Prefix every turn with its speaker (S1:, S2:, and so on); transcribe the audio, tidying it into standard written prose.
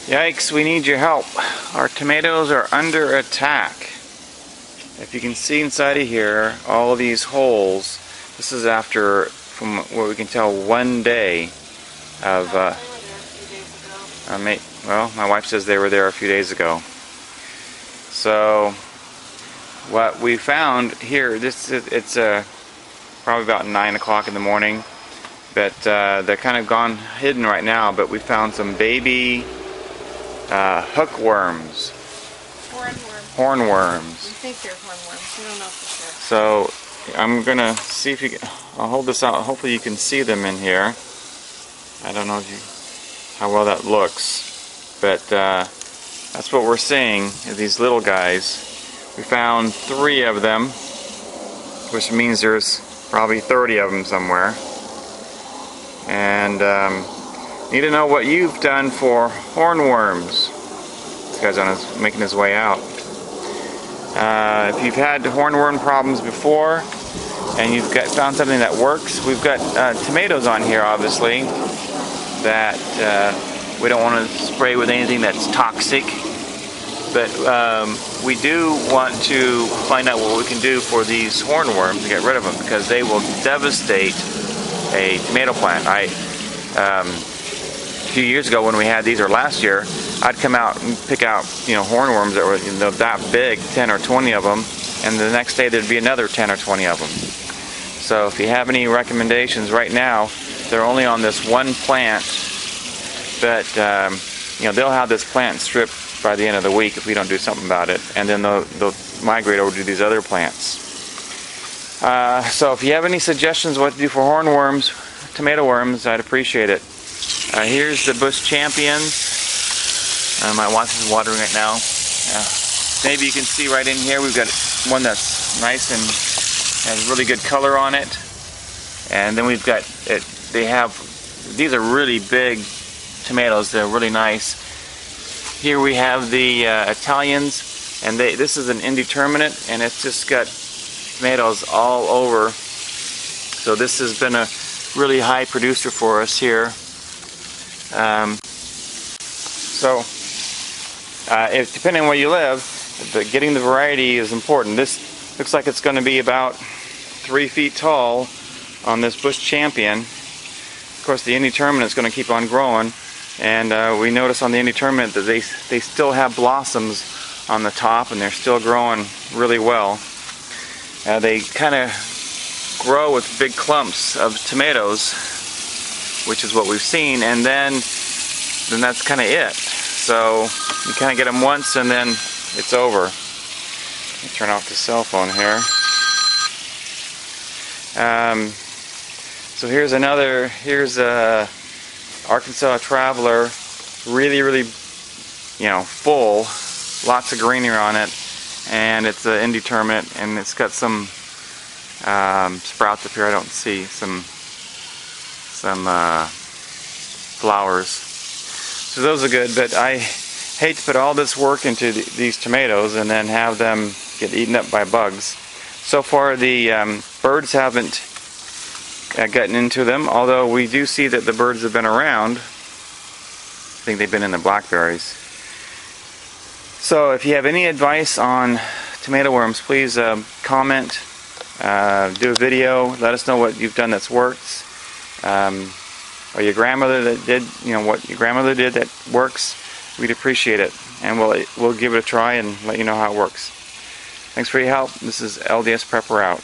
S1: Yikes, we need your help. Our tomatoes are under attack. If you can see inside of here, all of these holes, this is after, from what we can tell, 1 day of, well, my wife says they were there a few days ago. So, what we found here, it's probably about 9 o'clock in the morning, but they're kind of gone hidden right now, but we found some baby hookworms. Hornworms.
S2: We think they're hornworms. We don't know for
S1: So
S2: sure.
S1: I'm gonna see if you. I'll hold this out. Hopefully you can see them in here. I don't know if you how well that looks, but that's what we're seeing. Is these little guys. We found 3 of them, which means there's probably 30 of them somewhere. And need to know what you've done for hornworms. This guy's making his way out. If you've had hornworm problems before and you've found something that works, we've got tomatoes on here, obviously, that we don't want to spray with anything that's toxic. But we do want to find out what we can do for these hornworms to get rid of them, because they will devastate a tomato plant. A few years ago when we had these, or last year, I'd come out and pick out, hornworms that were that big, 10 or 20 of them, and the next day there'd be another 10 or 20 of them. So if you have any recommendations right now, they're only on this one plant, but they'll have this plant stripped by the end of the week if we don't do something about it, and then they'll migrate over to these other plants. So if you have any suggestions what to do for hornworms, tomato worms, I'd appreciate it. Here's the bush champions. My wife is watering right now. Maybe you can see right in here we've got one that's nice and has really good color on it. And then we've got it. These are really big tomatoes. They're really nice. Here we have the Italians, and this is an indeterminate, and it's just got tomatoes all over. So this has been a really high producer for us here. If depending on where you live, getting the variety is important. This looks like it's going to be about 3 feet tall on this bush champion. Of course, the indeterminate is going to keep on growing, and we notice on the indeterminate that they still have blossoms on the top, and they're still growing really well. They kind of grow with big clumps of tomatoes, which is what we've seen, and then that's kind of it. So you kind of get them once and then it's over. Let me turn off the cell phone here. So here's a Arkansas Traveler, really full, lots of greenery on it, and it's an indeterminate, and it's got some sprouts up here. I don't see some flowers. So those are good, but I hate to put all this work into these tomatoes and then have them get eaten up by bugs. So far the birds haven't gotten into them, although we do see that the birds have been around. I think they've been in the blackberries. So if you have any advice on tomato worms, please comment, do a video, let us know what you've done that's worked. Or your grandmother that did, what your grandmother did that works, we'd appreciate it. And we'll give it a try and let you know how it works. Thanks for your help. This is LDS Prepper out.